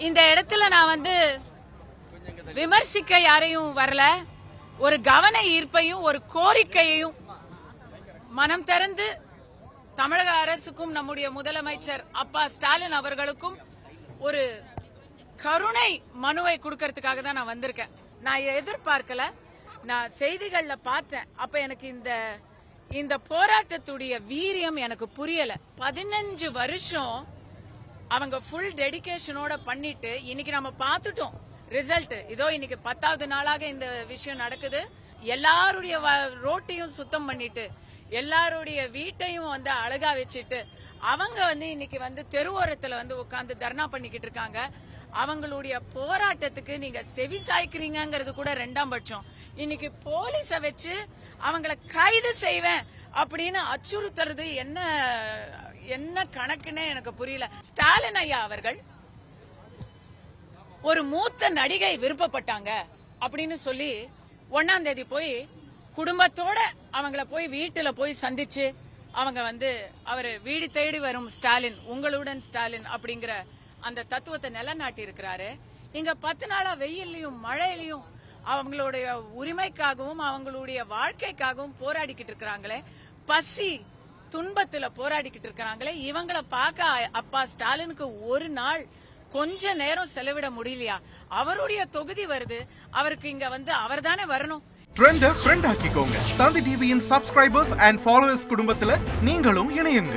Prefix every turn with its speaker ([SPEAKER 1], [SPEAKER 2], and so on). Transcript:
[SPEAKER 1] இந்த இடத்துல நான் விமர்சிக்க யாரையும் வரல. ஒரு கவன ஈர்ப்பையும் ஒரு கோரிக்கையையும் மனம் திறந்து தமிழக அரசுக்கும் நம்முடைய முதலமைச்சர் அப்பா ஸ்டாலின் அவர்களுக்கும் ஒரு கருணை மனுவை கொடுக்கறதுக்காக தான் நான் வந்திருக்கேன். நான் எதிர்பார்க்கல, நான் செய்திகள்ல பார்த்தேன். அப்ப எனக்கு இந்த போராட்டத்துடைய வீரியம் எனக்கு புரியல. 15 வருஷம் அவங்க ஃபுல் டெடிகேஷனோட பண்ணிட்டு இன்னைக்கு நம்ம பார்த்துட்டோம் ரிசல்ட். இதோ இன்னைக்கு 10வது நாளாக இந்த விஷயம் நடக்குது. எல்லாருடைய ரோட்டையும் சுத்தம் பண்ணிட்டு எல்லாருடைய வீட்டையும் அழகா வச்சுட்டு அவங்க இன்னைக்கு தெருவோரத்துல உட்கார்ந்து தர்ணா பண்ணிக்கிட்டு இருக்காங்க. அவங்களுடைய போராட்டத்துக்கு நீங்க செவி சாய்க்கிறீங்கிறது கூட 2ஆம் பட்சம். இன்னைக்கு போலீஸ வச்சு அவங்கள கைது செய்வேன் அப்படின்னு அச்சுறுத்துறது என்ன கணக்குன்னே எனக்கு புரியல. ஸ்டாலின் ஐயா அவர்கள் ஒரு மூத்த நடிகை விருப்பப்பட்டாங்க அப்படின்னு சொல்லி 1ஆம் தேதி போய் குடும்பத்தோட அவங்கள போய் வீட்டுல போய் சந்திச்சு அவங்க அவரு வீடு தேடி வரும் ஸ்டாலின், உங்களுடன் ஸ்டாலின் அப்படிங்கிற அந்த தத்துவத்தை நிலைநாட்டி இருக்கிறாரு. இங்க 10 நாளா வெயிலையும் மழையிலையும் அவங்களுடைய உரிமைக்காகவும் அவங்களுடைய வாழ்க்கைக்காகவும் போராடிக்கிட்டு இருக்கிறாங்களே, பசி துன்பத்துல போராடிக்கிட்டு இருக்கிறாங்களே, இவங்களை பார்க்க அப்பா ஸ்டாலினுக்கு ஒரு நாள் கொஞ்ச நேரம் செலவிட முடியலையா? அவருடைய தொகுதி வருது, அவருக்கு இங்க அவர் தானே வரணும்.
[SPEAKER 2] ட்ரெண்ட ஃப்ரெண்ட் ஆக்கிக்கோங்க. தந்தி டிவியின் சப்ஸ்கிரைபர்ஸ் அண்ட் ஃபாலோவர்ஸ் குடும்பத்துல நீங்களும் இணையுங்க.